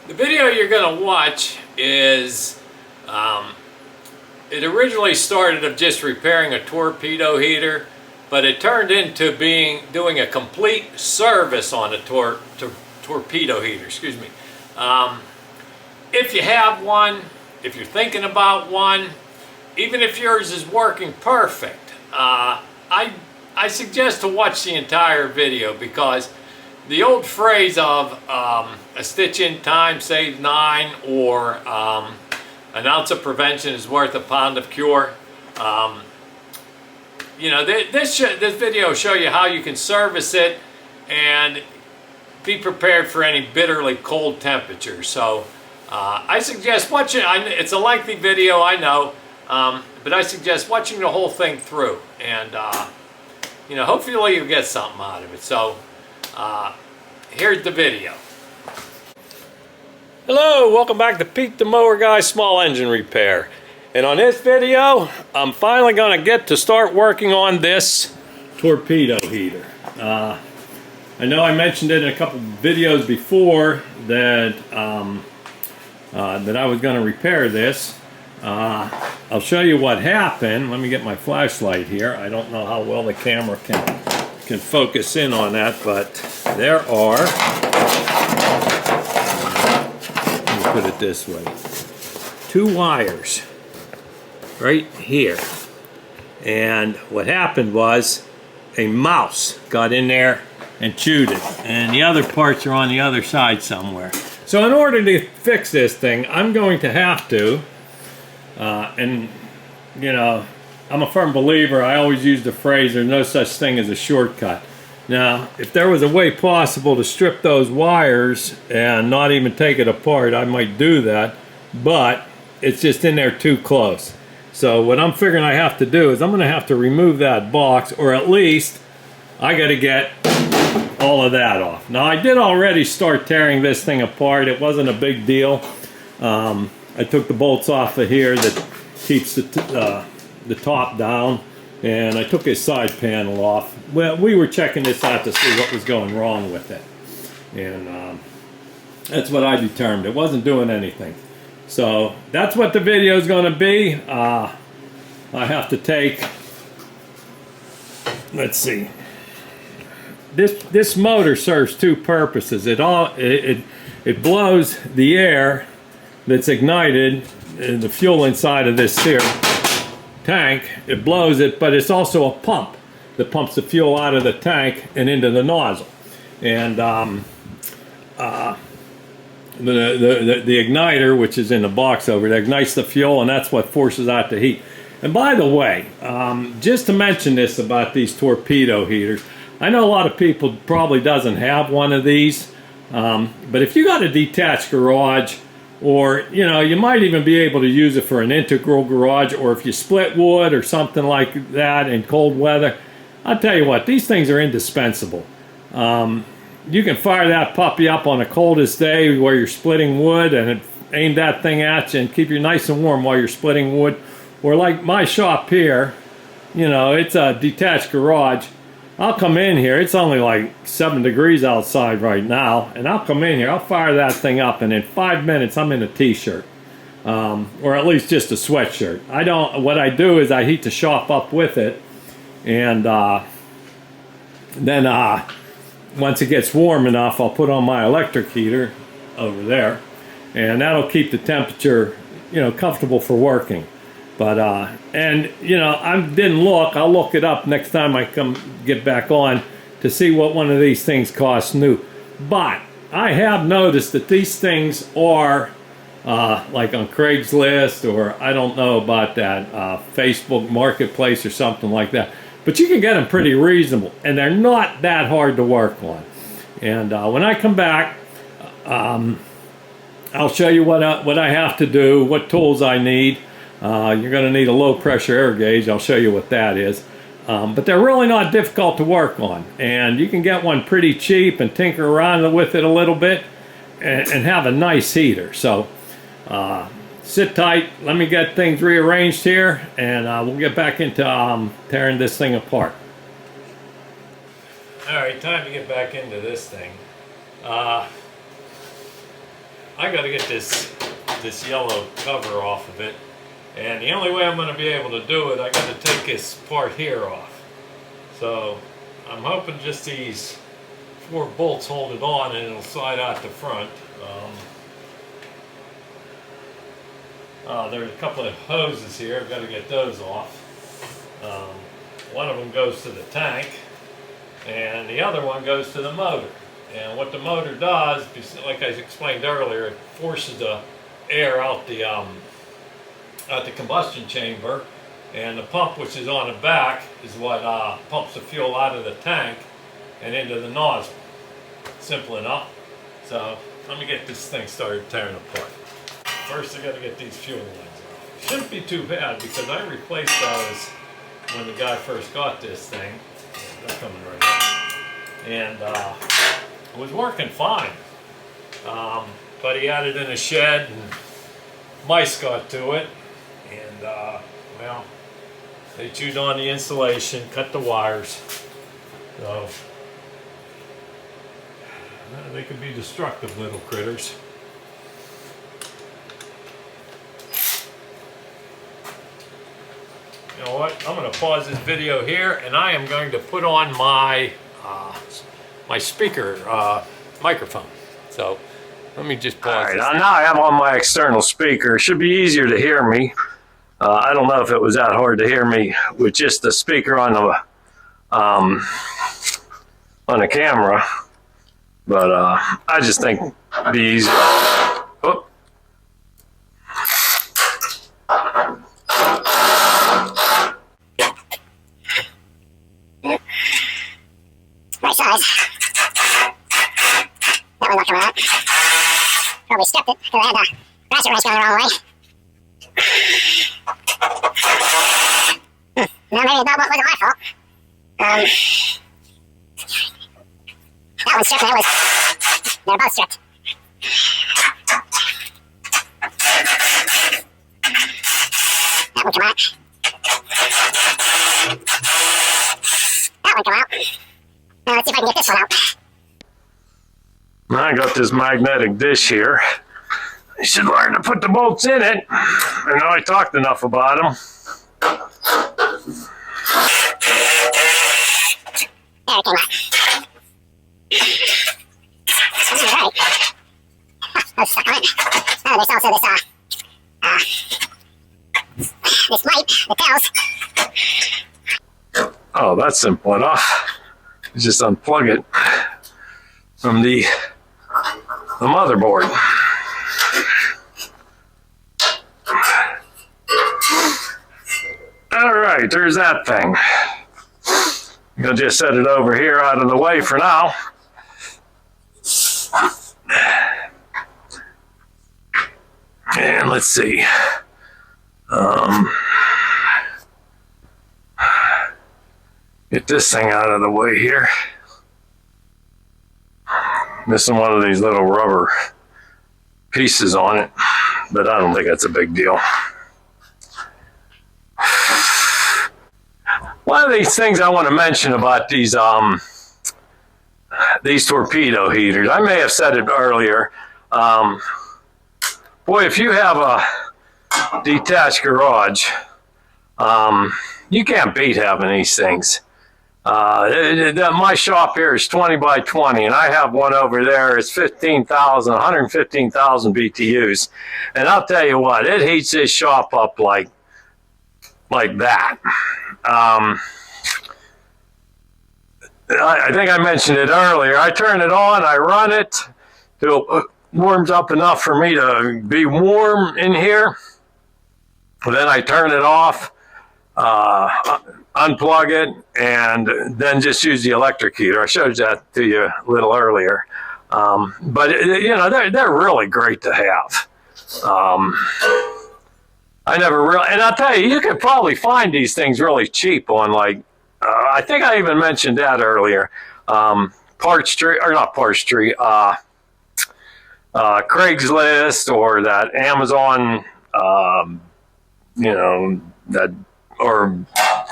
The video you're going to watch is, it originally started of just repairing a torpedo heater, but it turned into doing a complete service on a torpedo heater, excuse me. If you have one, if you're thinking about one, even if yours is working perfect, I suggest to watch the entire video, because the old phrase of a stitch in time saves 9, or an ounce of prevention is worth a pound of cure. You know, this video will show you how you can service it and be prepared for any bitterly cold temperatures. So I suggest watching. It's a lengthy video, I know, but I suggest watching the whole thing through, and you know, hopefully you'll get something out of it. So here's the video. Hello, welcome back to Pete the Mower Guy Small Engine Repair. And on this video, I'm finally going to get to start working on this torpedo heater. I know I mentioned it in a couple videos before that that I was going to repair this. I'll show you what happened. Let me get my flashlight here. I don't know how well the camera can focus in on that, but there are, let me put it this way, 2 wires right here. And what happened was a mouse got in there and chewed it, and the other parts are on the other side somewhere. So in order to fix this thing, I'm going to have to, and you know, I'm a firm believer, I always use the phrase, there's no such thing as a shortcut. Now, if there was a way possible to strip those wires and not even take it apart, I might do that, but it's just in there too close. So what I'm figuring I have to do is I'm going to have to remove that box, or at least I got to get all of that off. Now, I did already start tearing this thing apart. It wasn't a big deal. I took the bolts off of here that keeps the top down, and I took his side panel off. Well, we were checking this out to see what was going wrong with it, and that's what I determined. It wasn't doing anything. So that's what the video is going to be. I have to take, let's see, this motor serves 2 purposes. It blows the air that's ignited in the fuel inside of this here tank. It blows it, but it's also a pump that pumps the fuel out of the tank and into the nozzle. And the igniter, which is in the box over there, ignites the fuel, and that's what forces out the heat. And by the way, just to mention this about these torpedo heaters, I know a lot of people probably doesn't have one of these, but if you got a detached garage, or you know, you might even be able to use it for an integral garage, or if you split wood or something like that in cold weather, I'll tell you what, these things are indispensable. You can fire that puppy up on the coldest day where you're splitting wood, and aim that thing at you and keep you nice and warm while you're splitting wood. Or like my shop here, you know, it's a detached garage. I'll come in here, it's only like 7 degrees outside right now, and I'll come in here, I'll fire that thing up, and in 5 minutes I'm in a t-shirt, or at least just a sweatshirt. What I do is I heat the shop up with it, and then once it gets warm enough, I'll put on my electric heater over there, and that'll keep the temperature, you know, comfortable for working. But and you know, I didn't look. I'll look it up next time I come get back on to see what one of these things costs new. But I have noticed that these things are like on Craigslist, or I don't know about that Facebook Marketplace or something like that. But you can get them pretty reasonable, and they're not that hard to work on. And when I come back, I'll show you what I have to do, what tools I need. You're going to need a low pressure air gauge. I'll show you what that is. But they're really not difficult to work on, and you can get one pretty cheap and tinker around with it a little bit and have a nice heater. So sit tight, let me get things rearranged here, and we'll get back into tearing this thing apart. Alright, time to get back into this thing. I I got to get this yellow cover off of it, and the only way I'm going to be able to do it, I got to take this part here off. So I'm hoping just these 4 bolts hold it on and it'll slide out the front. There's a couple of hoses here. I've got to get those off. One of them goes to the tank, and the other one goes to the motor. And what the motor does, like I explained earlier, it forces the air out the combustion chamber, and the pump, which is on the back, is what pumps the fuel out of the tank and into the nozzle. Simple enough. So let me get this thing started tearing apart. First, I got to get these fuel lines off. Shouldn't be too bad because I replaced those when the guy first got this thing. They're coming right up. And it was working fine. But he had it in a shed and mice got to it. And well, they chewed on the insulation, cut the wires. So they could be destructive little critters. You know what? I'm going to pause this video here, and I am going to put on my my speaker microphone. So let me just pause. All right, now I have on my external speaker. It should be easier to hear me. I don't know if it was that hard to hear me with just the speaker on the camera, but I just think it'd be easier. Oh. Right size. That one not coming out. Probably stepped it because I had the ratchet wrench going the wrong way. No, maybe that wasn't my fault. That one's stripped and they're both stripped. That one come out. That one come out. Now let's see if I can get this one out. I got this magnetic dish here. You should learn to put the bolts in it. I know I talked enough about them. There it came out. Alright. I was stuck on it. Oh, there's also this light that tells. Oh, that's simple enough. Just unplug it from the motherboard. All right, there's that thing. I'm gonna just set it over here out of the way for now. And let's see. Get this thing out of the way here. Missing one of these little rubber pieces on it, but I don't think that's a big deal. One of these things I want to mention about these torpedo heaters, I may have said it earlier. Boy, if you have a detached garage, you can't beat having these things. My shop here is 20 by 20, and I have one over there. It's 115,000 BTUs, and I'll tell you what, it heats this shop up like that. I think I mentioned it earlier. I turn it on, I run it till it warms up enough for me to be warm in here. Then I turn it off, unplug it, and then just use the electric heater. I showed that to you a little earlier. But you know, they're really great to have. I never really, and I'll tell you, you could probably find these things really cheap on like, I think I even mentioned that earlier. Part Street, or not Part Street, Craigslist, or that Amazon, you know, that, or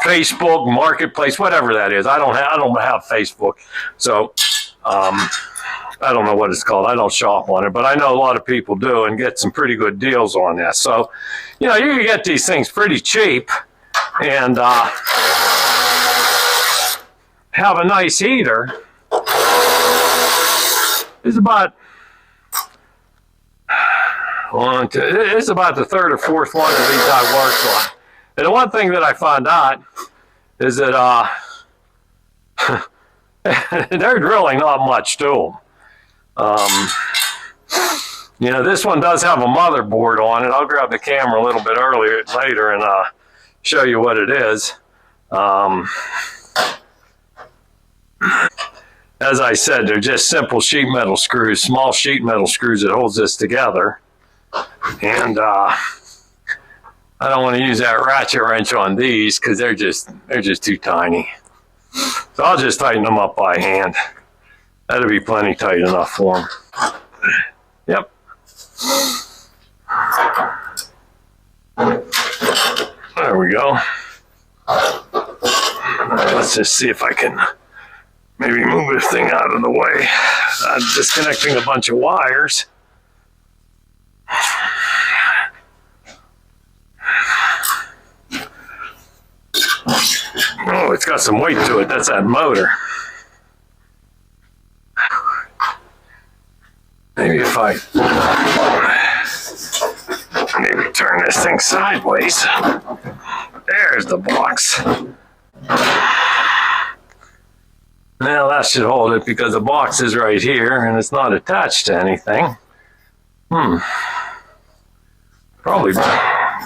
Facebook Marketplace, whatever that is. I don't have Facebook, so I don't know what it's called. I don't shop on it, but I know a lot of people do and get some pretty good deals on that. So, you know, you can get these things pretty cheap and have a nice heater. It's about it's about the third or fourth one of these I worked on. And the one thing that I found out is that there's really not much to them. You know, this one does have a motherboard on it. I'll grab the camera a little bit later and show you what it is. As I said, they're just simple sheet metal screws, small sheet metal screws that holds this together. And I don't want to use that ratchet wrench on these because they're just too tiny. So I'll just tighten them up by hand. That'll be plenty tight enough for them. Yep. There we go. Let's just see if I can maybe move this thing out of the way. I'm disconnecting a bunch of wires. Oh, it's got some weight to it. That's that motor. Maybe if I maybe turn this thing sideways. There's the box. Now that should hold it because the box is right here and it's not attached to anything. Probably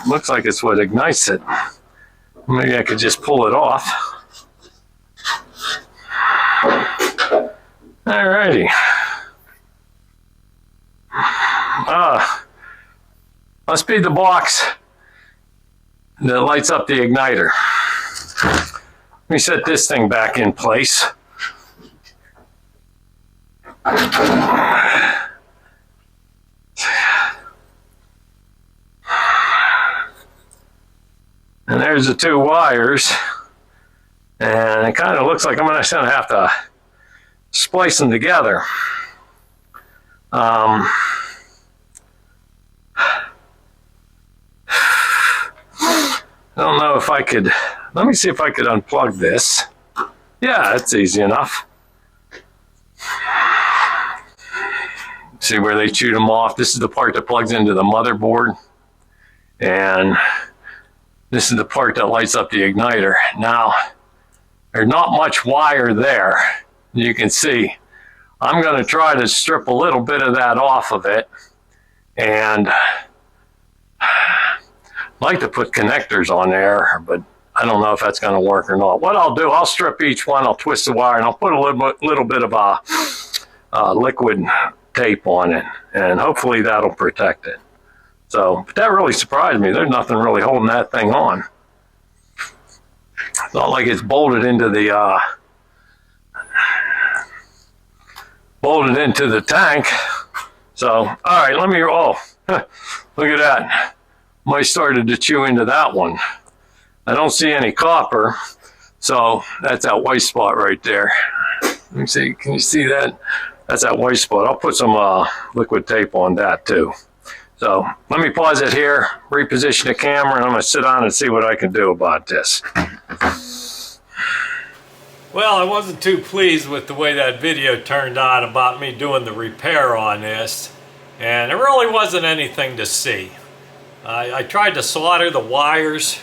looks like it's what ignites it. Maybe I could just pull it off. Alrighty. Must be the box that lights up the igniter. Let me set this thing back in place. And there's the two wires. And it kind of looks like I'm going to have to splice them together. I don't know if I could, let me see if I could unplug this. Yeah, that's easy enough. See where they chewed them off? This is the part that plugs into the motherboard. And this is the part that lights up the igniter. Now, there's not much wire there. You can see. I'm going to try to strip a little bit of that off of it. And I'd like to put connectors on there, but I don't know if that's going to work or not. What I'll do, I'll strip each one, I'll twist the wire, and I'll put a little bit of liquid tape on it, and hopefully that'll protect it. So, but that really surprised me. There's nothing really holding that thing on. It's not like it's bolted into the tank. So, all right, let me, oh, look at that. Might started to chew into that one. I don't see any copper, so that's that white spot right there. Let me see, can you see that? That's that white spot. I'll put some liquid tape on that too. So let me pause it here, reposition the camera, and I'm going to sit down and see what I can do about this. Well, I wasn't too pleased with the way that video turned out about me doing the repair on this, and it really wasn't anything to see. I tried to solder the wires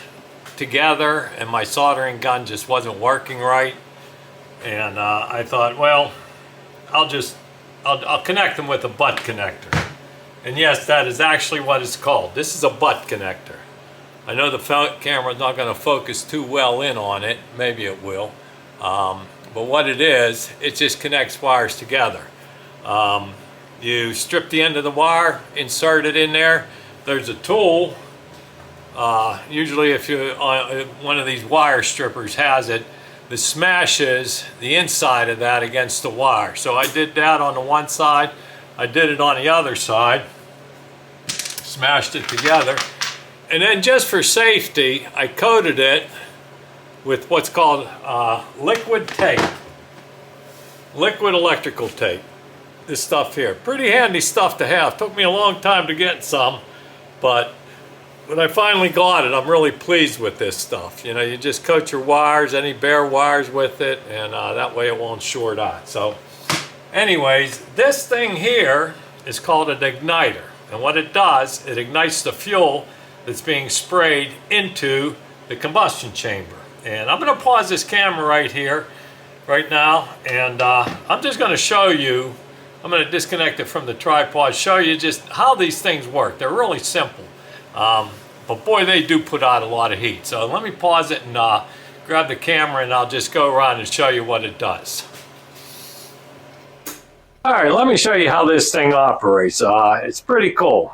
together, and my soldering gun just wasn't working right. And I thought, well, I'll connect them with a butt connector. And yes, that is actually what it's called. This is a butt connector. I know the camera's not going to focus too well in on it. Maybe it will. But what it is, it just connects wires together. You strip the end of the wire, insert it in there. There's a tool. Usually if one of these wire strippers has it, that smashes the inside of that against the wire. So I did that on the one side. I did it on the other side. Smashed it together. And then just for safety, I coated it with what's called liquid tape. Liquid electrical tape. this stuff here. Pretty handy stuff to have. Took me a long time to get some, but when I finally got it, I'm really pleased with this stuff. You know, you just coat your wires, any bare wires with it, and that way it won't short out. So anyways, this thing here is called an igniter. And what it does, it ignites the fuel that's being sprayed into the combustion chamber. And I'm going to pause this camera right here, right now, and I'm just going to show you, I'm going to disconnect it from the tripod, show you just how these things work. They're really simple. But boy, they do put out a lot of heat. So let me pause it and grab the camera, and I'll just go around and show you what it does. All right, let me show you how this thing operates. It's pretty cool.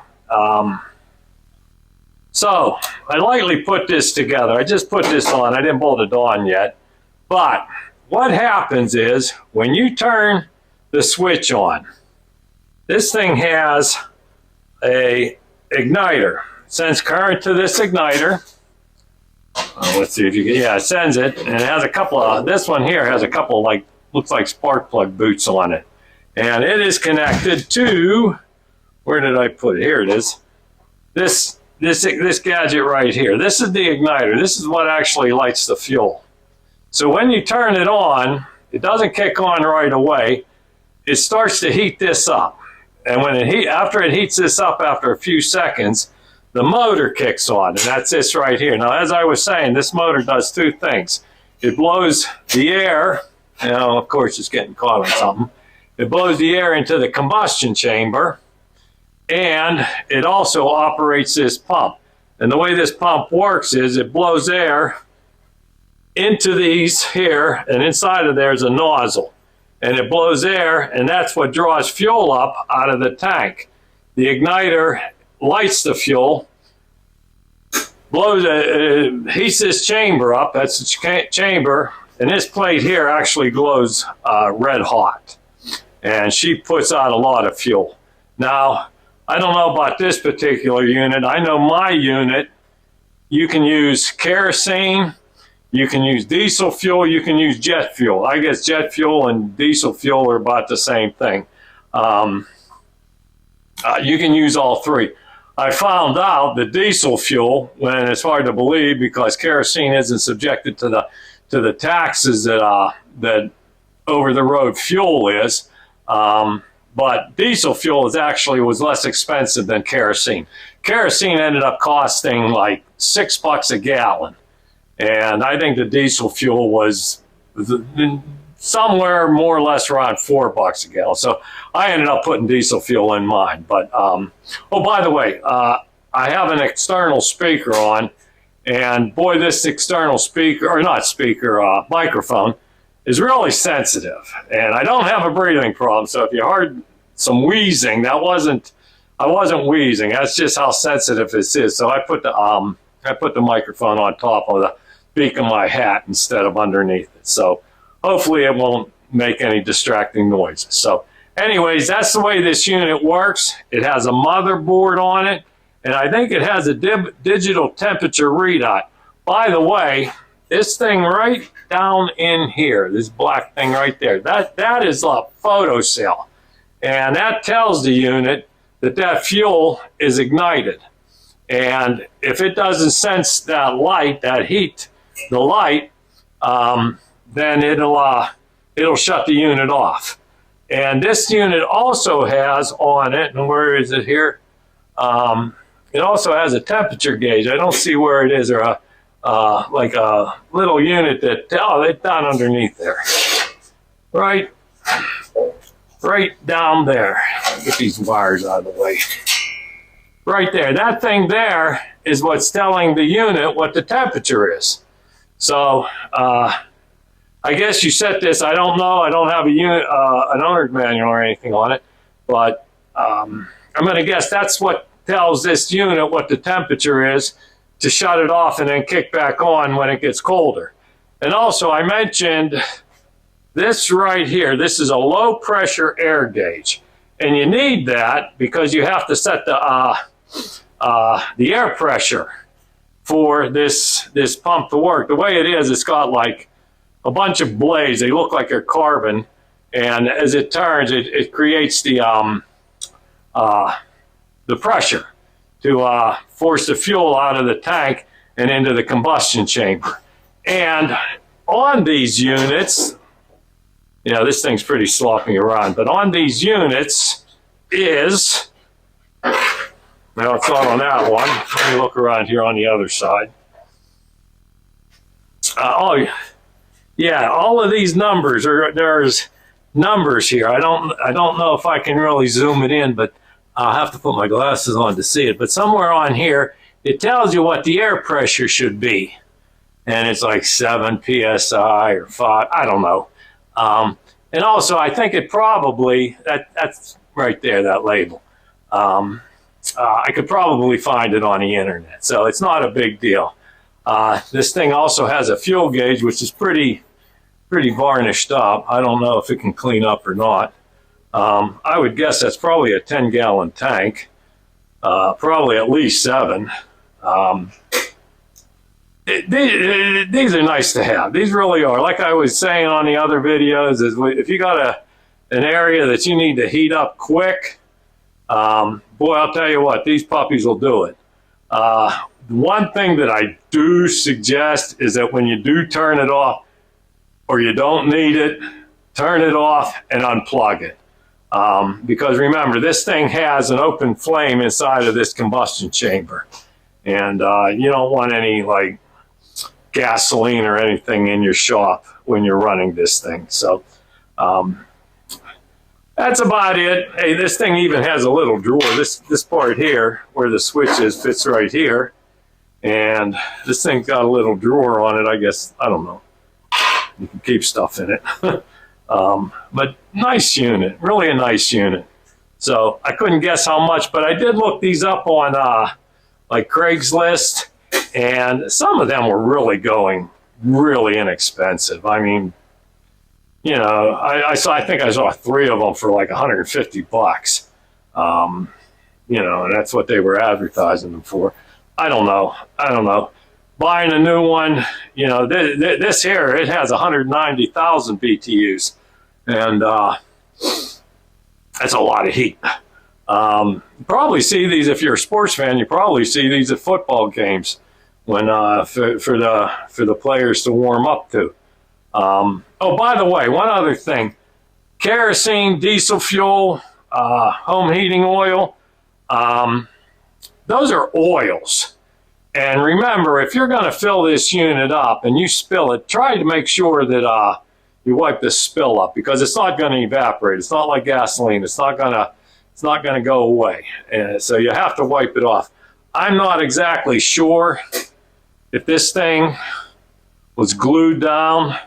So I lightly put this together. I just put this on. I didn't bolt it on yet. But what happens is when you turn the switch on, this thing has a igniter. It sends current to this igniter. Let's see if you can, yeah, it sends it, and it has a couple of, this one here has a couple, like, looks like spark plug boots on it. And it is connected to, where did I put it? Here it is. This gadget right here. This is the igniter. This is what actually lights the fuel. So when you turn it on, it doesn't kick on right away. It starts to heat this up. And when after it heats this up after a few seconds, the motor kicks on, and that's this right here. Now, as I was saying, this motor does two things. It blows the air, you know, of course it's getting caught on something. It blows the air into the combustion chamber, and it also operates this pump. And the way this pump works is it blows air into these here, and inside of there is a nozzle. And it blows air, and that's what draws fuel up out of the tank. The igniter lights the fuel, blows, heats this chamber up, that's the chamber, and this plate here actually glows red hot. And she puts out a lot of fuel. Now, I don't know about this particular unit. I know my unit, you can use kerosene, you can use diesel fuel, you can use jet fuel. I guess jet fuel and diesel fuel are about the same thing. You can use all three. I found out the diesel fuel, and it's hard to believe because kerosene isn't subjected to the taxes that that over-the-road fuel is. But diesel fuel was less expensive than kerosene. Kerosene ended up costing like $6 a gallon. And I think the diesel fuel was somewhere more or less around $4 a gallon. So I ended up putting diesel fuel in mine. But, oh, by the way, I have an external speaker on. And boy, this external speaker, or not speaker, microphone, is really sensitive, and I don't have a breathing problem. So if you heard some wheezing, I wasn't wheezing. That's just how sensitive this is. So I put the microphone on top of the beak of my hat instead of underneath it. So hopefully it won't make any distracting noises. So anyways, that's the way this unit works. It has a motherboard on it, and I think it has a digital temperature readout. By the way, this thing right down in here, this black thing right there, that is a photo cell. And that tells the unit that fuel is ignited. And if it doesn't sense that light, that heat, the light, then it'll shut the unit off. And this unit also has on it, and where is it here? It also has a temperature gauge. I don't see where it is, or like a little unit that, oh, it's down underneath there. Right down there. Get these wires out of the way. Right there. That thing there is what's telling the unit what the temperature is. So, I guess you set this, I don't know, I don't have a unit, an owner's manual or anything on it, but I'm going to guess that's what tells this unit what the temperature is to shut it off and then kick back on when it gets colder. And also I mentioned this right here, this is a low pressure air gauge. And you need that because you have to set the air pressure for this pump to work. The way it is, it's got like a bunch of blades. They look like they're carbon, and as it turns, it creates the pressure to force the fuel out of the tank and into the combustion chamber. And on these units, you know, this thing's pretty sloppy around, but on these units is, well, it's not on that one. Let me look around here on the other side. Oh, yeah, all of these numbers there's numbers here. I don't know if I can really zoom it in, but I'll have to put my glasses on to see it. But somewhere on here, it tells you what the air pressure should be. And it's like 7 psi or 5, I don't know. And also, I think it probably, that's right there, that label. I could probably find it on the internet, so it's not a big deal. This thing also has a fuel gauge, which is pretty varnished up. I don't know if it can clean up or not. I would guess that's probably a 10-gallon tank, probably at least 7. These are nice to have. These really are. Like I was saying on the other videos, is if you got an area that you need to heat up quick, boy, I'll tell you what, these puppies will do it. One thing that I do suggest is that when you do turn it off, or you don't need it, turn it off and unplug it. Because remember, this thing has an open flame inside of this combustion chamber. And you don't want any like gasoline or anything in your shop when you're running this thing. So that's about it. Hey, this thing even has a little drawer. This part here where the switch is fits right here. And this thing's got a little drawer on it, I guess. I don't know. You can keep stuff in it. But nice unit, really a nice unit. So I couldn't guess how much, but I did look these up on like Craigslist, and some of them were really going really inexpensive. I mean, you know, I think I saw 3 of them for like $150. You know, and that's what they were advertising them for. I don't know. Buying a new one, you know, this here, it has 190,000 BTUs, and that's a lot of heat. You probably see these, if you're a sports fan, you probably see these at football games when for the players to warm up to. Oh, by the way, one other thing: kerosene, diesel fuel, home heating oil. Those are oils. And remember, if you're going to fill this unit up and you spill it, try to make sure that you wipe the spill up, because it's not going to evaporate. It's not like gasoline. It's not going to go away. And so you have to wipe it off. I'm not exactly sure if this thing was glued down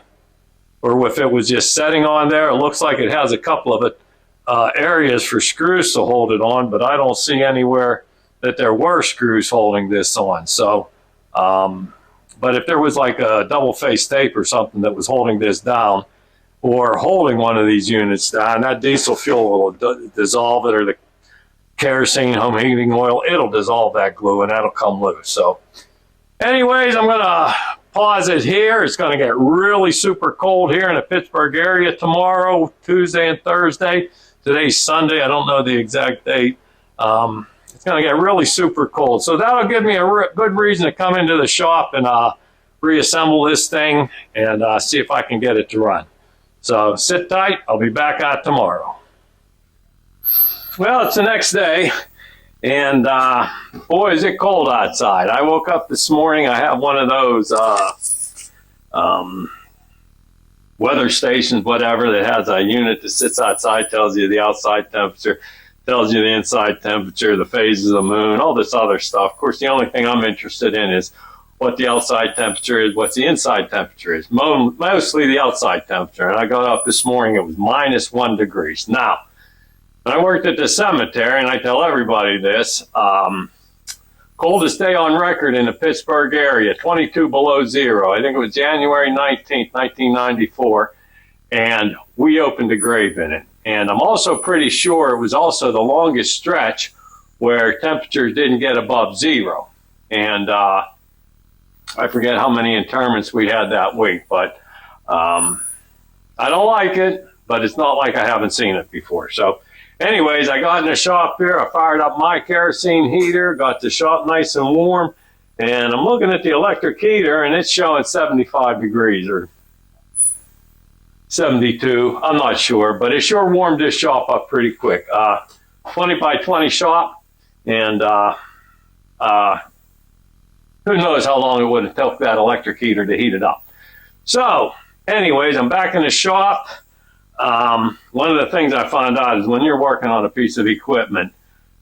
or if it was just setting on there. It looks like it has a couple of areas for screws to hold it on, but I don't see anywhere that there were screws holding this on. So, but if there was like a double-faced tape or something that was holding this down, or holding one of these units down, that diesel fuel will dissolve it, or the kerosene, home heating oil, it'll dissolve that glue and that'll come loose. So anyways, I'm gonna pause it here. It's gonna get really super cold here in the Pittsburgh area tomorrow, Tuesday and Thursday. Today's Sunday, I don't know the exact date. It's going to get really super cold. So that'll give me a good reason to come into the shop and reassemble this thing and see if I can get it to run. So sit tight. I'll be back out tomorrow. Well, it's the next day, and boy, is it cold outside. I woke up this morning. I have one of those weather stations, whatever, that has a unit that sits outside, tells you the outside temperature, tells you the inside temperature, the phases of the moon, all this other stuff. Of course, the only thing I'm interested in is what the outside temperature is, what the inside temperature is. Mostly the outside temperature. And I got up this morning, it was -1 degrees. Now, when I worked at the cemetery, and I tell everybody this, coldest day on record in the Pittsburgh area, 22 below zero. I think it was January 19th, 1994, and we opened a grave in it. And I'm also pretty sure it was also the longest stretch where temperatures didn't get above zero. And I forget how many interments we had that week, but I don't like it. but it's not like I haven't seen it before. So anyways, I got in the shop here, I fired up my kerosene heater, got the shop nice and warm, and I'm looking at the electric heater and it's showing 75 degrees or 72, I'm not sure, but it sure warmed this shop up pretty quick. 20 by 20 shop, and who knows how long it would have took that electric heater to heat it up. So anyways, I'm back in the shop. One of the things I found out is when you're working on a piece of equipment,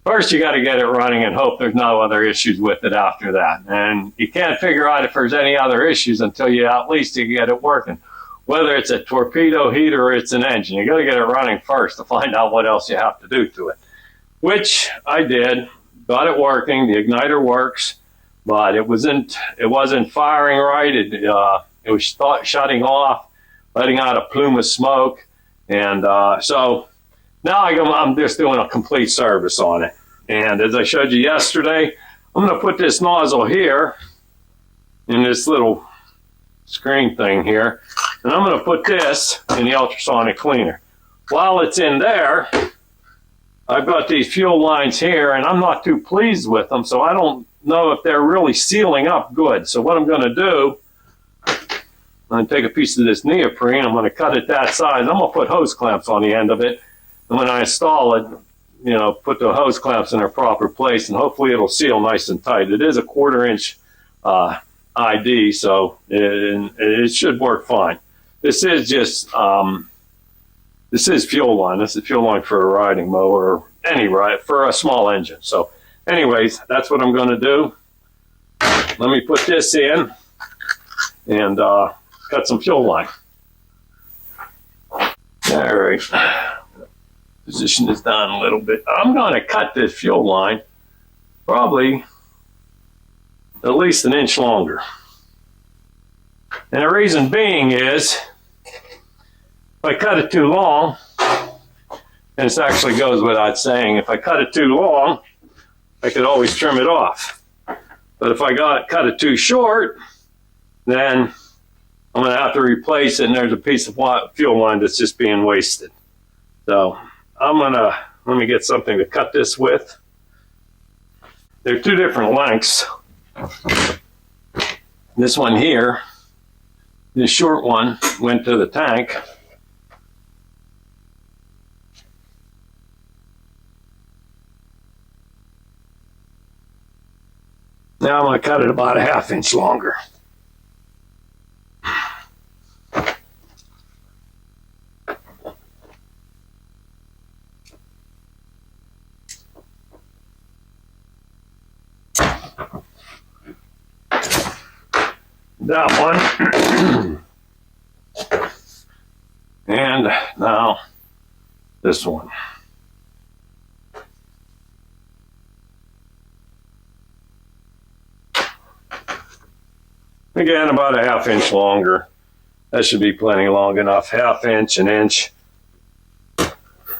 first you got to get it running and hope there's no other issues with it after that. And you can't figure out if there's any other issues until you at least you get it working. Whether it's a torpedo heater or it's an engine, you got to get it running first to find out what else you have to do to it. Which I did, got it working, the igniter works, but it wasn't firing right. It was shutting off, letting out a plume of smoke. And so now I'm just doing a complete service on it. And as I showed you yesterday, I'm going to put this nozzle here in this little screen thing here. And I'm going to put this in the ultrasonic cleaner. While it's in there, I've got these fuel lines here, and I'm not too pleased with them, so I don't know if they're really sealing up good. So what I'm going to do, I'm going to take a piece of this neoprene, I'm going to cut it that size, I'm going to put hose clamps on the end of it, and when I install it, you know, put the hose clamps in their proper place, and hopefully it'll seal nice and tight. It is a 1/4 inch ID, so it should work fine. This is just, this is fuel line. This is fuel line for a riding mower, or any ride, for a small engine. So anyways, that's what I'm going to do. Let me put this in and cut some fuel line. All right. Position this down a little bit. I'm going to cut this fuel line probably at least 1 inch longer. And the reason being is, if I cut it too long, and this actually goes without saying, if I cut it too long, I could always trim it off. But if I cut it too short, then I'm going to have to replace it, and there's a piece of fuel line that's just being wasted. So let me get something to cut this with. They're 2 different lengths. This one here, this short one, went to the tank. Now I'm going to cut it about a 1/2 inch longer. That one. And now this one. Again, about a 1/2 inch longer. That should be plenty long enough. 1/2 inch, 1 inch. I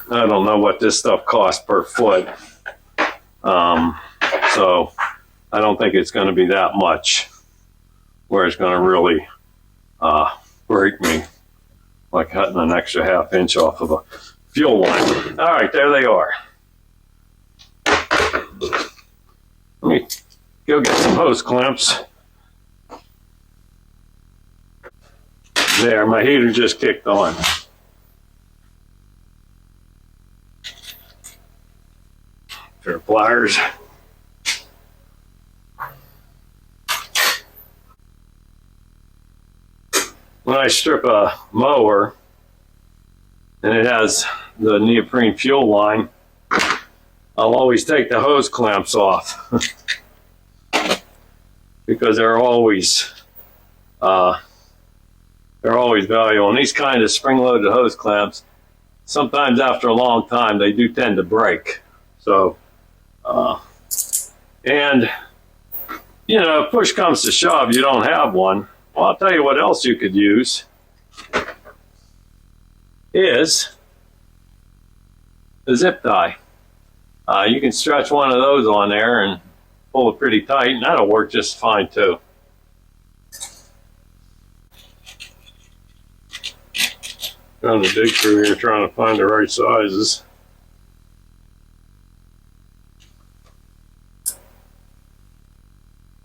don't know what this stuff costs per foot. So I don't think it's going to be that much where it's going to really break me, like cutting an extra 1/2 inch off of a fuel line. All right, there they are. Let me go get some hose clamps. There, my heater just kicked on. Pair of pliers. When I strip a mower and it has the neoprene fuel line, I'll always take the hose clamps off because they're always valuable. And these kind of spring-loaded hose clamps, sometimes after a long time, they do tend to break. So, and you know, if push comes to shove, you don't have one. Well, I'll tell you what else you could use is a zip tie. You can stretch one of those on there and pull it pretty tight, and that'll work just fine too. Trying to dig through here, trying to find the right sizes.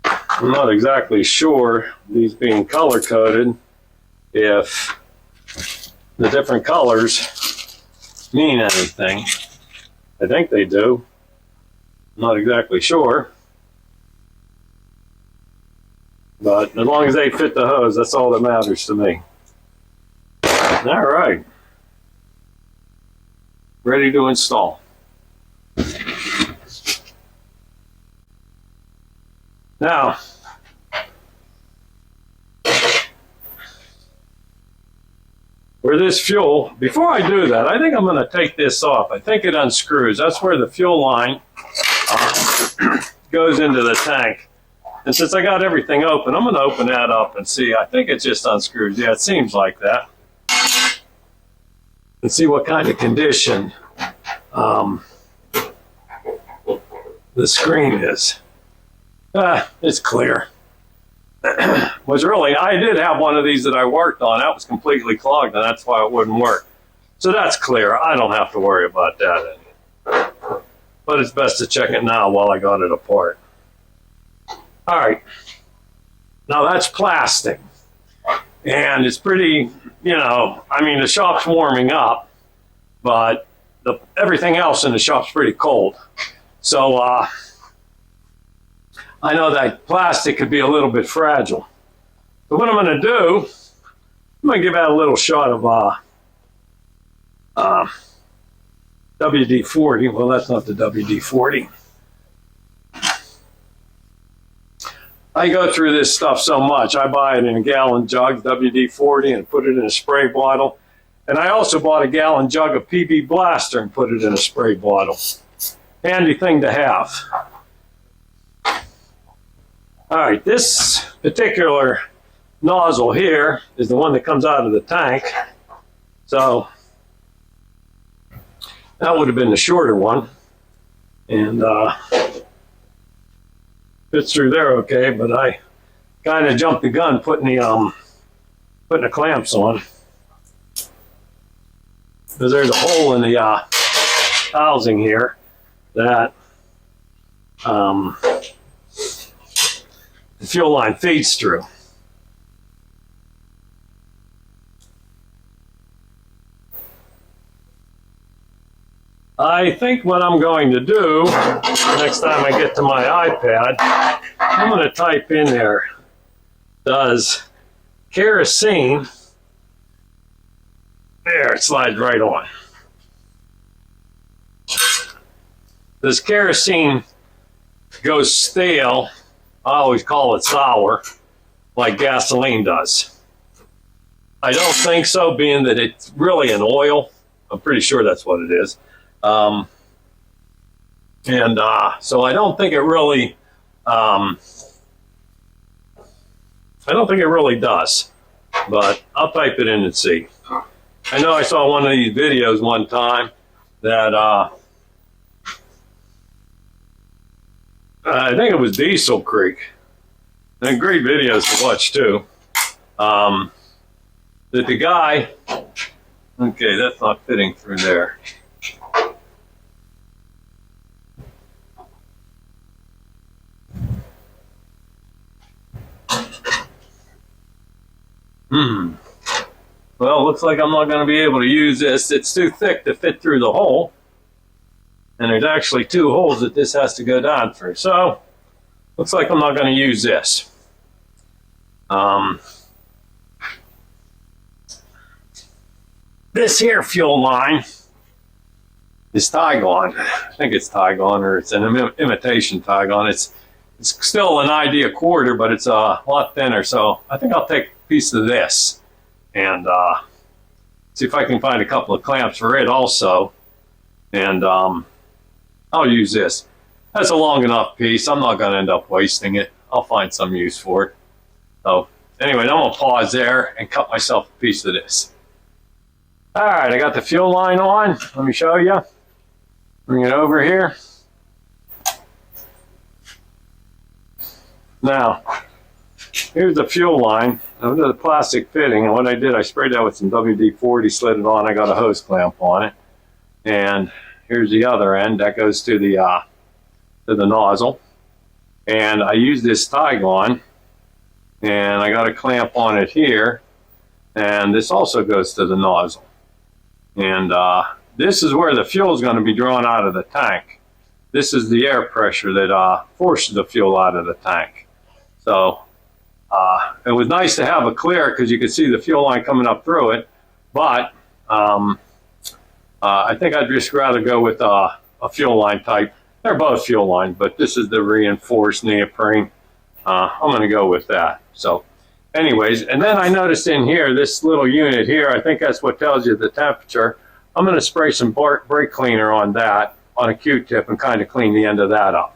I'm not exactly sure, these being color coded, if the different colors mean anything. I think they do. I'm not exactly sure. But as long as they fit the hose, that's all that matters to me. All right. Ready to install. Now, where this fuel, before I do that, I think I'm going to take this off. I think it unscrews. That's where the fuel line goes into the tank. And since I got everything open, I'm going to open that up and see. I think it just unscrews. Yeah, it seems like that. And see what kind of condition the screen is. It's clear. Was really, I did have one of these that I worked on. That was completely clogged, and that's why it wouldn't work. So that's clear. I don't have to worry about that anymore. But it's best to check it now while I got it apart. All right. Now that's plastic. And it's pretty, I mean, the shop's warming up, but everything else in the shop's pretty cold. So I know that plastic could be a little bit fragile. But what I'm going to do, I'm going to give that a little shot of WD-40. Well, that's not the WD-40. I go through this stuff so much. I buy it in a gallon jug, WD-40, and put it in a spray bottle. And I also bought a gallon jug of PB Blaster and put it in a spray bottle. Handy thing to have. All right, this particular nozzle here is the one that comes out of the tank. So that would have been the shorter one. And fits through there okay, but I kind of jumped the gun putting the clamps on. Because there's a hole in the housing here that the fuel line feeds through. I think what I'm going to do next time I get to my iPad, I'm going to type in there, does kerosene, there, it slides right on. Does kerosene go stale? I always call it sour, like gasoline does. I don't think so, being that it's really an oil. I'm pretty sure that's what it is. So I don't think it really, does, but I'll type it in and see. I know I saw one of these videos one time that, I think it was Diesel Creek, and great videos to watch too, that the guy, okay, that's not fitting through there. Well, looks like I'm not going to be able to use this. It's too thick to fit through the hole. And there's actually 2 holes that this has to go down through. So, looks like I'm not going to use this. This here fuel line is Tygon. I think it's Tygon, or it's an imitation Tygon. It's still an idea quarter, but it's a lot thinner. So I think I'll take a piece of this and see if I can find a couple of clamps for it also. And I'll use this. That's a long enough piece. I'm not going to end up wasting it. I'll find some use for it. So anyway, I'm going to pause there and cut myself a piece of this. All right, I got the fuel line on. Let me show you. Bring it over here. Now, here's the fuel line. the plastic fitting, and what I did, I sprayed that with some WD-40, slid it on, I got a hose clamp on it. And here's the other end, that goes to the nozzle. And I use this Tygon, and I got a clamp on it here, and this also goes to the nozzle. And this is where the fuel is going to be drawn out of the tank. This is the air pressure that forces the fuel out of the tank. So it was nice to have it clear because you could see the fuel line coming up through it, but I think I'd just rather go with a fuel line type. They're both fuel lines, but this is the reinforced neoprene. I'm going to go with that. So anyways, and then I noticed in here, this little unit here, I think that's what tells you the temperature. I'm going to spray some brake cleaner on that, on a Q-tip, and kind of clean the end of that up.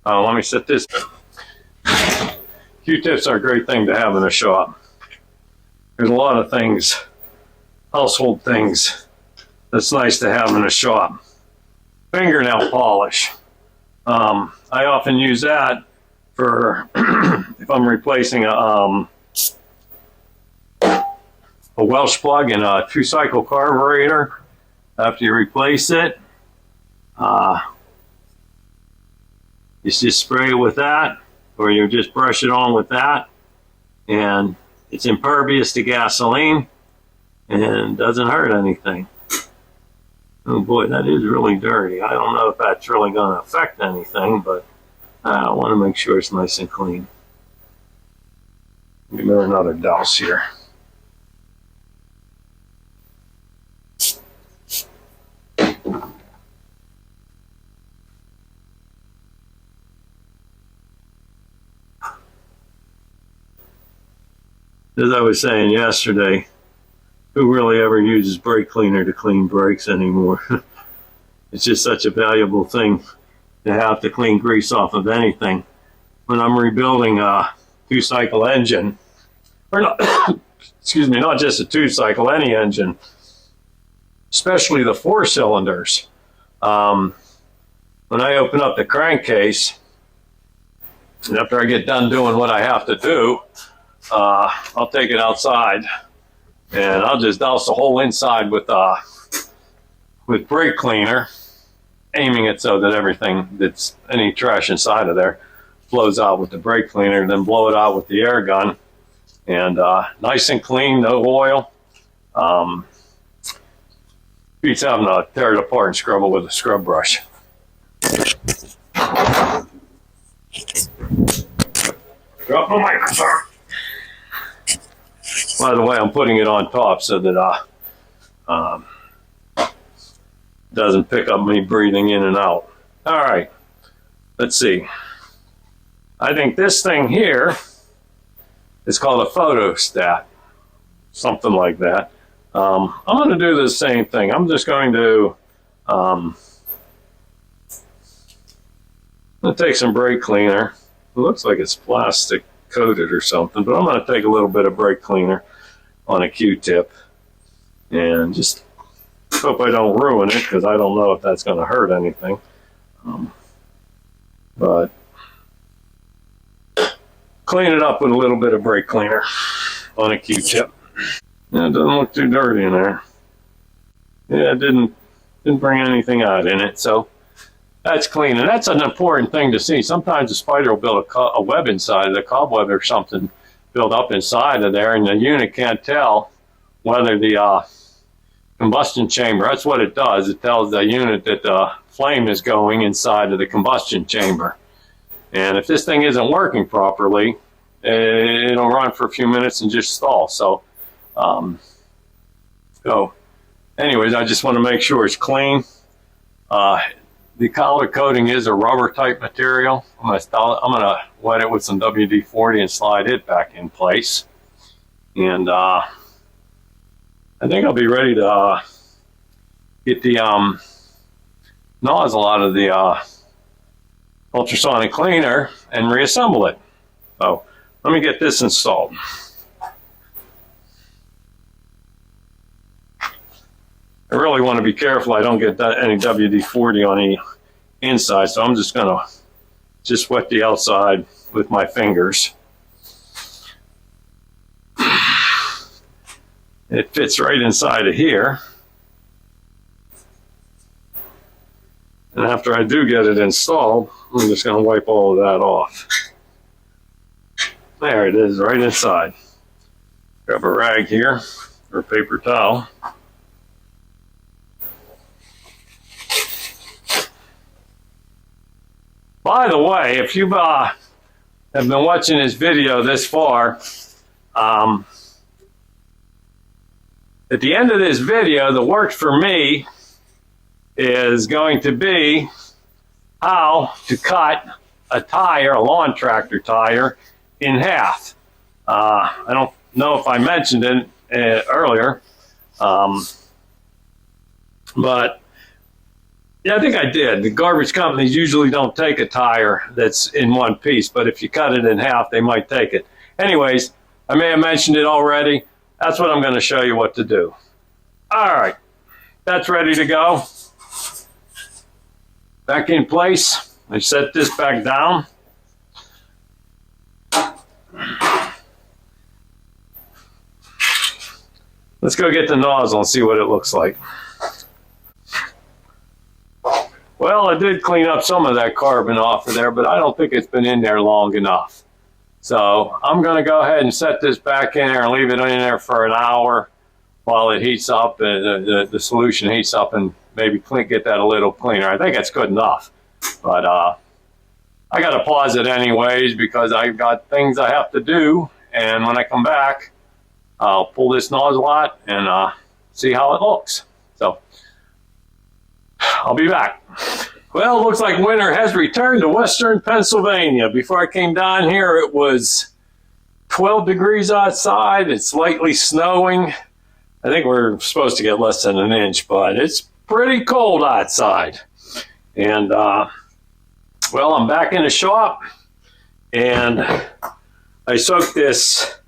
Let me set this. Q-tips are a great thing to have in a shop. There's a lot of things, household things, that's nice to have in a shop. Fingernail polish. I often use that for if I'm replacing a Welsh plug in a 2-cycle carburetor. After you replace it, you just spray it with that, or you just brush it on with that, and it's impervious to gasoline and doesn't hurt anything. Oh boy, that is really dirty. I don't know if that's really going to affect anything, but I want to make sure it's nice and clean. Give me another douse here. As I was saying yesterday, who really ever uses brake cleaner to clean brakes anymore? It's just such a valuable thing to have to clean grease off of anything. When I'm rebuilding a 2-cycle engine, or not, excuse me, not just a 2-cycle, any engine, especially the 4-cylinders. When I open up the crankcase, and after I get done doing what I have to do, I'll take it outside and I'll just douse the whole inside with brake cleaner, aiming it so that everything that's any trash inside of there flows out with the brake cleaner, then blow it out with the air gun, and nice and clean, no oil. Beats having to tear it apart and scrub it with a scrub brush. Drop my microphone. By the way, I'm putting it on top so that doesn't pick up me breathing in and out. All right, let's see. I think this thing here is called a photostat, something like that. I'm going to do the same thing. I'm just going to take some brake cleaner. It looks like it's plastic coated or something, but I'm going to take a little bit of brake cleaner on a Q-tip and just hope I don't ruin it, because I don't know if that's going to hurt anything. But clean it up with a little bit of brake cleaner on a Q-tip. Yeah, it doesn't look too dirty in there. Yeah, it didn't bring anything out in it, so that's clean. And that's an important thing to see. Sometimes a spider will build a web inside, a cobweb or something build up inside of there, and the unit can't tell whether the combustion chamber, that's what it does. It tells the unit that the flame is going inside of the combustion chamber. And if this thing isn't working properly, it'll run for a few minutes and just stall. So anyways, I just want to make sure it's clean. The collar coating is a rubber type material. I'm gonna wet it with some WD-40 and slide it back in place. And I think I'll be ready to get the nozzle out of the ultrasonic cleaner and reassemble it. So let me get this installed. I really want to be careful I don't get any WD-40 on the inside, so I'm just going to wet the outside with my fingers. It fits right inside of here. And after I do get it installed, I'm just going to wipe all of that off. There it is, right inside. Grab a rag here, or a paper towel. By the way, if you have been watching this video this far, at the end of this video, the work for me is going to be how to cut a tire, a lawn tractor tire, in half. I don't know if I mentioned it earlier, but yeah, I think I did. The garbage companies usually don't take a tire that's in one piece, but if you cut it in half, they might take it. Anyways, I may have mentioned it already. That's what I'm going to show you what to do. All right, that's ready to go. Back in place. I set this back down. Let's go get the nozzle and see what it looks like. Well, I did clean up some of that carbon off of there, but I don't think it's been in there long enough. So I'm going to go ahead and set this back in there and leave it in there for an hour while it heats up, and the solution heats up, and maybe get that a little cleaner. I think it's good enough. But I got to pause it anyways because I've got things I have to do. And when I come back, I'll pull this nozzle out and see how it looks. So I'll be back. Well, it looks like winter has returned to western Pennsylvania. Before I came down here, it was 12 degrees outside. It's lightly snowing. I think we're supposed to get less than an inch, but it's pretty cold outside. And, well, I'm back in the shop, and I soaked this,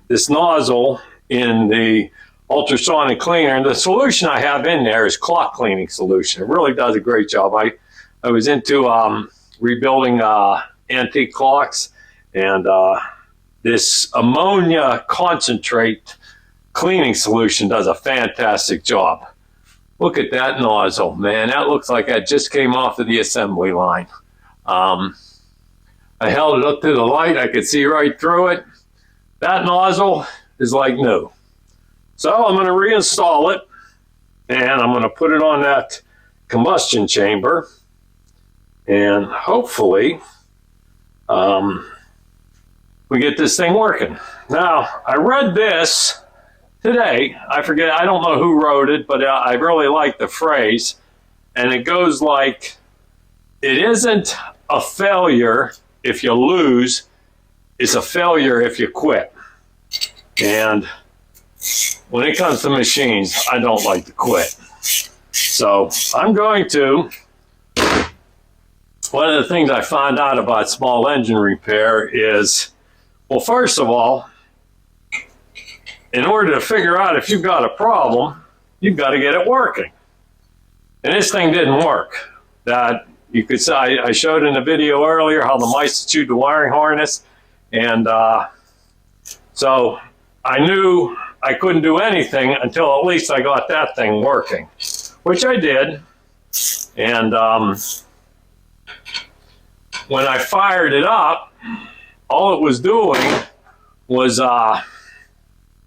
this nozzle in the ultrasonic cleaner, and the solution I have in there is clock cleaning solution. It really does a great job. I was into rebuilding antique clocks, and this ammonia concentrate cleaning solution does a fantastic job. Look at that nozzle, man. That looks like that just came off of the assembly line. I held it up to the light. I could see right through it. That nozzle is like new. So I'm going to reinstall it, and I'm going to put it on that combustion chamber, and hopefully we get this thing working. Now, I read this today. I forget, I don't know who wrote it, but I really like the phrase, and it goes like, it isn't a failure if you lose, it's a failure if you quit. And when it comes to machines, I don't like to quit. So I'm going to, one of the things I found out about small engine repair is, well, first of all, in order to figure out if you've got a problem, you've got to get it working. And this thing didn't work. That you could say, I showed in the video earlier how the mice chewed the wiring harness, and so I knew I couldn't do anything until at least I got that thing working, which I did. And when I fired it up, all it was doing was,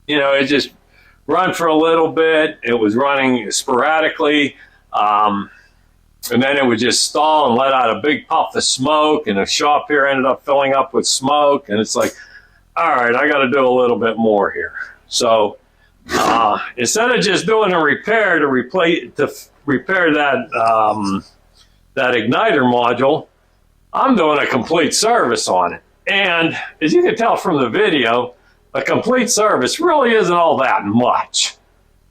you know, it just run for a little bit. It was running sporadically, and then it would just stall and let out a big puff of smoke, and the shop here ended up filling up with smoke. And it's like, all right, I got to do a little bit more here. So instead of just doing a repair to repair that that igniter module, I'm doing a complete service on it. And as you can tell from the video, a complete service really isn't all that much.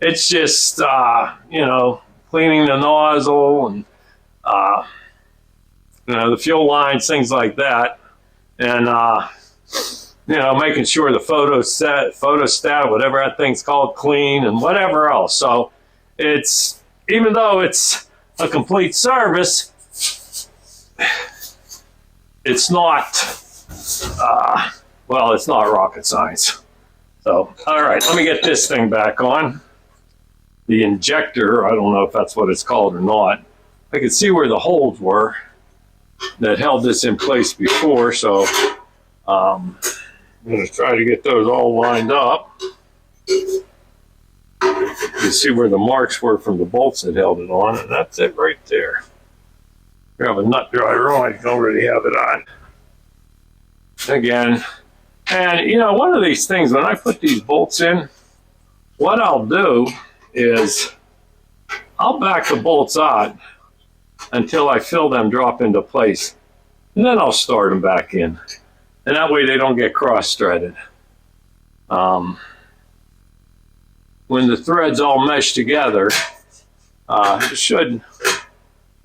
It's just you know, cleaning the nozzle and you know, the fuel lines, things like that, and you know, making sure the photostat, whatever that thing's called, clean, and whatever else. So it's, even though it's a complete service, it's not well, it's not rocket science. So, all right, let me get this thing back on. The injector, I don't know if that's what it's called or not. I could see where the holes were that held this in place before, so I'm going to try to get those all lined up. You can see where the marks were from the bolts that held it on, and that's it right there. We have a nut driver on, I already have it on. Again, and you know, one of these things, when I put these bolts in, what I'll do is I'll back the bolts out until I feel them drop into place, and then I'll start them back in, and that way they don't get cross-threaded. When the threads all mesh together, it should,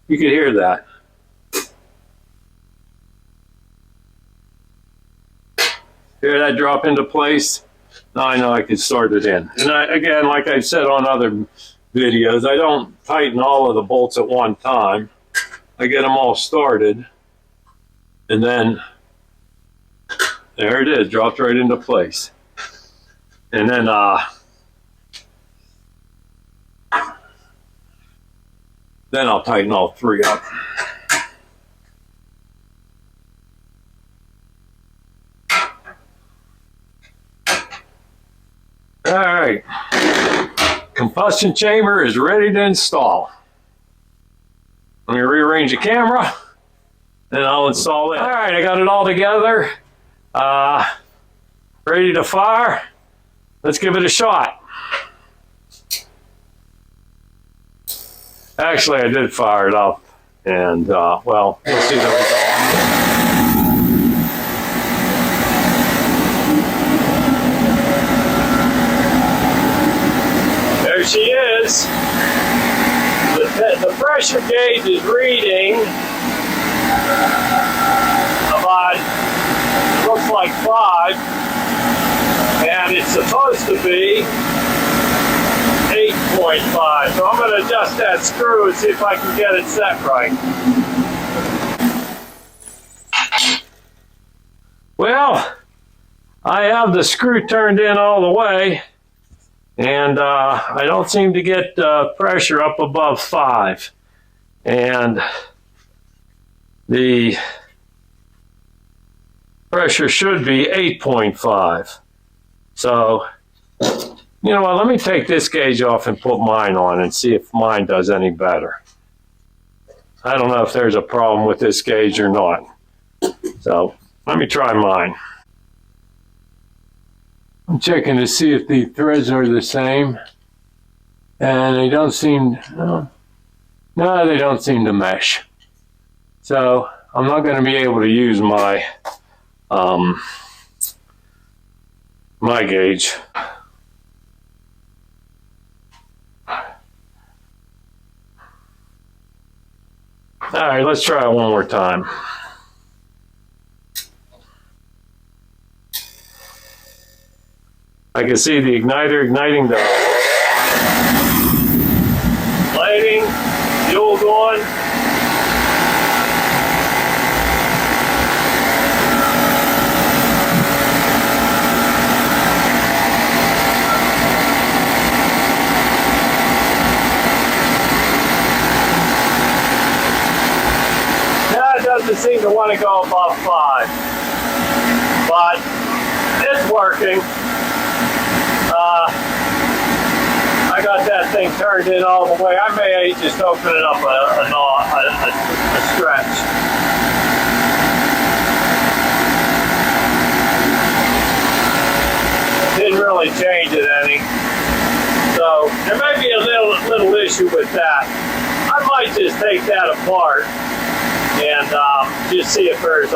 you can hear that. Hear that drop into place? Now I know I can start it in. And again, like I've said on other videos, I don't tighten all of the bolts at one time. I get them all started, and then there it is, dropped right into place. And then I'll tighten all three up. All right, combustion chamber is ready to install. Let me rearrange the camera, and I'll install it. All right, I got it all together, ready to fire. Let's give it a shot. Actually, I did fire it up, and well, we'll see the result. There she is. The pressure gauge is reading about, it looks like 5, and it's supposed to be 8.5. So I'm going to adjust that screw and see if I can get it set right. Well, I have the screw turned in all the way, and I don't seem to get pressure up above 5. And the pressure should be 8.5. So, you know what, let me take this gauge off and put mine on and see if mine does any better. I don't know if there's a problem with this gauge or not. So, let me try mine. I'm checking to see if the threads are the same, and they don't seem, no, they don't seem to mesh. So I'm not going to be able to use my my gauge. All right, let's try it one more time. I can see the igniter igniting the lighting, fuel going. Now it doesn't seem to want to go above 5, but it's working. I got that thing turned in all the way. I may just open it up a stretch. Didn't really change it any. So there may be a little issue with that. I might just take that apart and just see if there's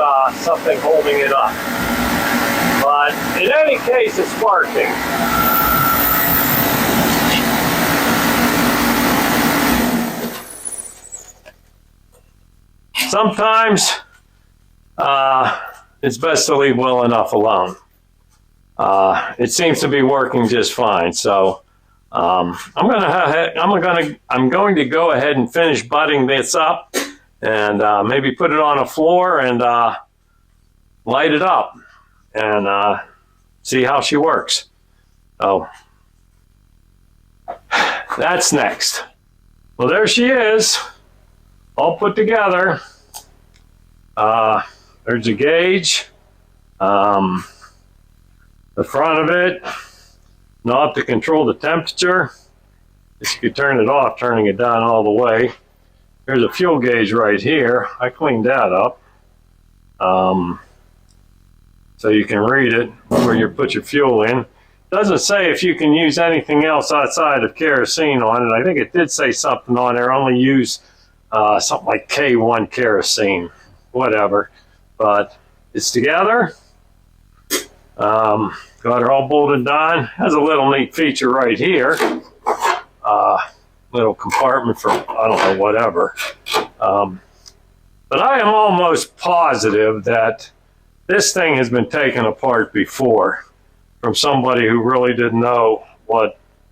something holding it up. But in any case, it's working. Sometimes it's best to leave well enough alone. It seems to be working just fine. So I'm going to go ahead and finish butting this up, and maybe put it on a floor and light it up, and see how she works. Oh, that's next. Well, there she is, all put together. There's a gauge, the front of it, knob to control the temperature. You could turn it off, turning it down all the way. There's a fuel gauge right here. I cleaned that up. So you can read it where you put your fuel in. Doesn't say if you can use anything else outside of kerosene on it. I think it did say something on there. Only use something like K1 kerosene, whatever. But it's together. Got her all bolted down. Has a little neat feature right here. Little compartment for, I don't know, whatever. But I am almost positive that this thing has been taken apart before from somebody who really didn't know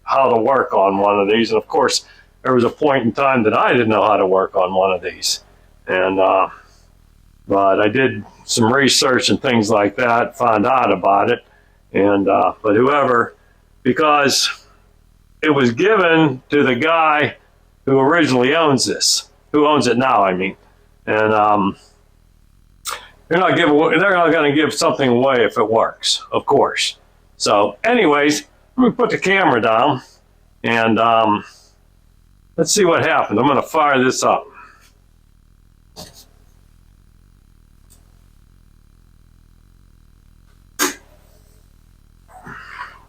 how to work on one of these. And of course, there was a point in time that I didn't know how to work on one of these. And but I did some research and things like that, found out about it. And but whoever, because it was given to the guy who originally owns this, who owns it now, I mean. And they're not going to give something away if it works, of course. So anyways, let me put the camera down and let's see what happens. I'm going to fire this up.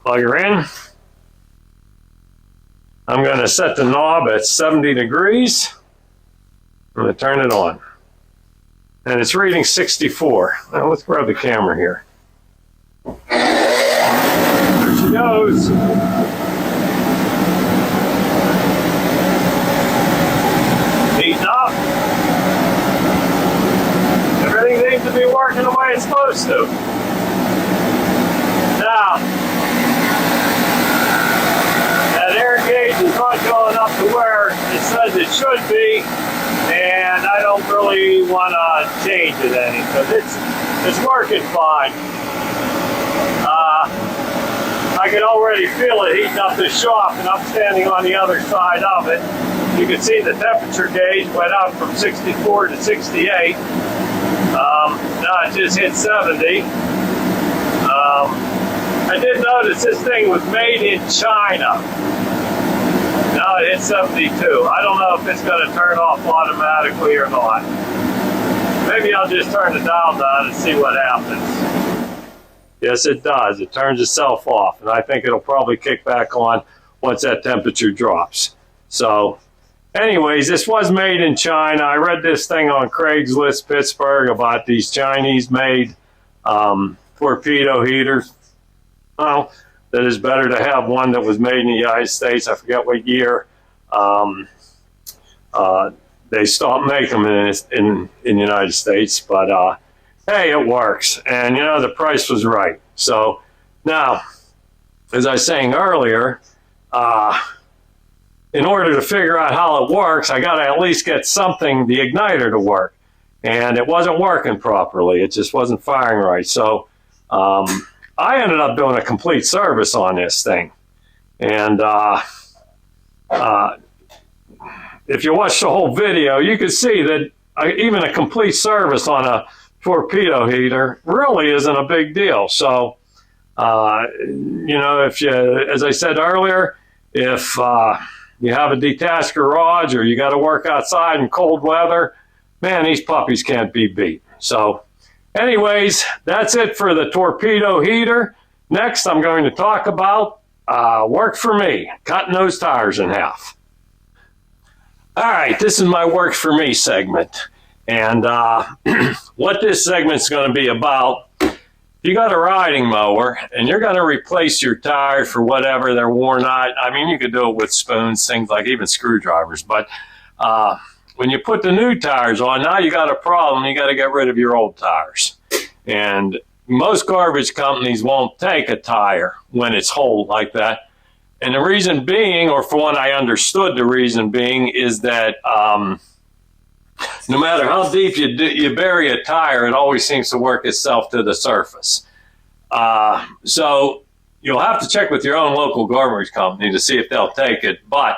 Plug her in. I'm going to set the knob at 70 degrees. I'm going to turn it on. And it's reading 64. Now let's grab the camera here. There she goes. Heating up. Everything seems to be working the way it's supposed to. Now, that air gauge is not going up to where it says it should be, and I don't really want to change it any, because it's working fine. I can already feel it heating up the shaft, and I'm standing on the other side of it. You can see the temperature gauge went up from 64 to 68. Now it just hit 70. I did notice this thing was made in China. Now it hit 72. I don't know if it's going to turn off automatically or not. Maybe I'll just turn the dial down and see what happens. Yes, it does. It turns itself off, and I think it'll probably kick back on once that temperature drops. So, anyways, this was made in China. I read this thing on Craigslist, Pittsburgh, about these Chinese-made torpedo heaters. Well, that is better to have one that was made in the United States. I forget what year they stopped making them in the United States, but hey, it works. And, you know, the price was right. So now, as I was saying earlier, in order to figure out how it works, I got to at least get something, the igniter, to work. And it wasn't working properly. It just wasn't firing right. So I ended up doing a complete service on this thing. And if you watch the whole video, you can see that even a complete service on a torpedo heater really isn't a big deal. So, you know, if you, as I said earlier, if you have a detached garage or you got to work outside in cold weather, man, these puppies can't be beat. So, anyways, that's it for the torpedo heater. Next, I'm going to talk about work for me, cutting those tires in half. All right, this is my work for me segment. And what this segment's going to be about, you got a riding mower and you're going to replace your tires for whatever they're worn out. I mean, you could do it with spoons, things like even screwdrivers. But when you put the new tires on, now you got a problem. You got to get rid of your old tires. And most garbage companies won't take a tire when it's whole like that. And the reason being, or for what I understood the reason being, is that no matter how deep you bury a tire, it always seems to work itself to the surface. So you'll have to check with your own local garbage company to see if they'll take it, but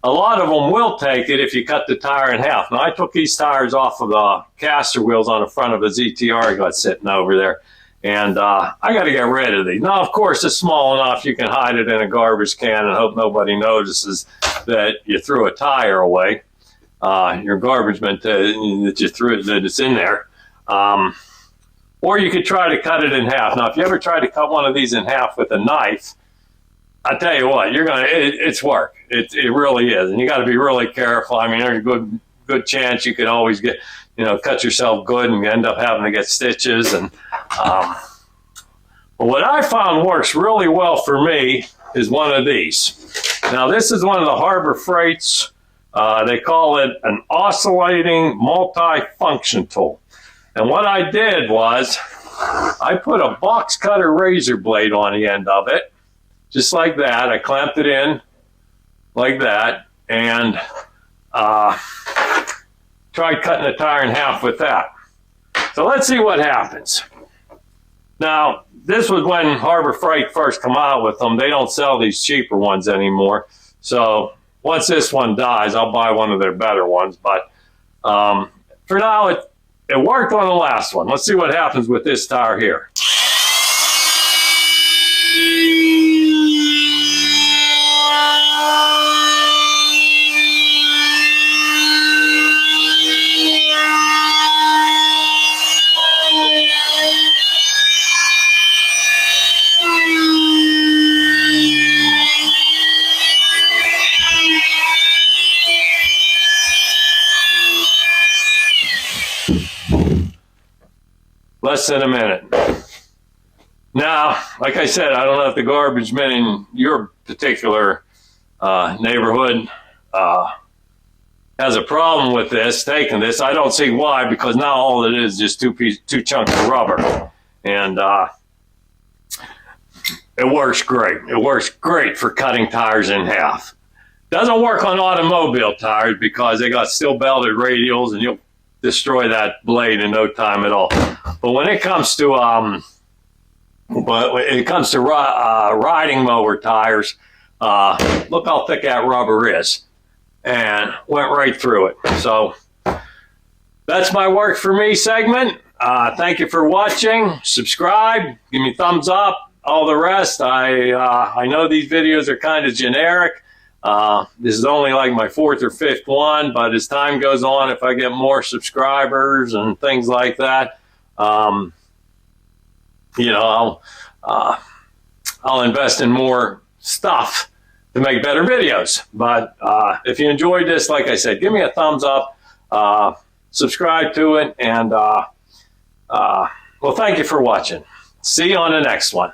a lot of them will take it if you cut the tire in half. Now, I took these tires off of the caster wheels on the front of a ZTR I got sitting over there, and I got to get rid of these. Now, of course, it's small enough you can hide it in a garbage can and hope nobody notices that you threw a tire away. Your garbage bin that you threw, that it's in there. Or you could try to cut it in half. Now, if you ever tried to cut one of these in half with a knife, I tell you what, it's work. It really is, and you got to be really careful. I mean, there's a good chance you could always get, cut yourself good and end up having to get stitches. And but what I found works really well for me is one of these. Now, this is one of the Harbor Freight's. They call it an oscillating multi-function tool. And what I did was I put a box cutter razor blade on the end of it, just like that. I clamped it in like that and tried cutting the tire in half with that. So let's see what happens. Now, this was when Harbor Freight first come out with them. They don't sell these cheaper ones anymore. So once this one dies, I'll buy one of their better ones. But for now, it worked on the last one. Let's see what happens with this tire here. Less than a minute. Now, like I said, I don't know if the garbage men in your particular neighborhood has a problem with this, taking this. I don't see why, because now all it is just two chunks of rubber. And it works great. It works great for cutting tires in half. Doesn't work on automobile tires because they got steel belted radials and you'll destroy that blade in no time at all. But when it comes to riding mower tires, look how thick that rubber is, and went right through it. So that's my work for me segment. Thank you for watching. Subscribe, give me thumbs up, all the rest. I know these videos are kind of generic. This is only like my 4th or 5th one, but as time goes on, if I get more subscribers and things like that, I'll invest in more stuff to make better videos. But if you enjoyed this, like I said, give me a thumbs up, subscribe to it, and well, thank you for watching. See you on the next one.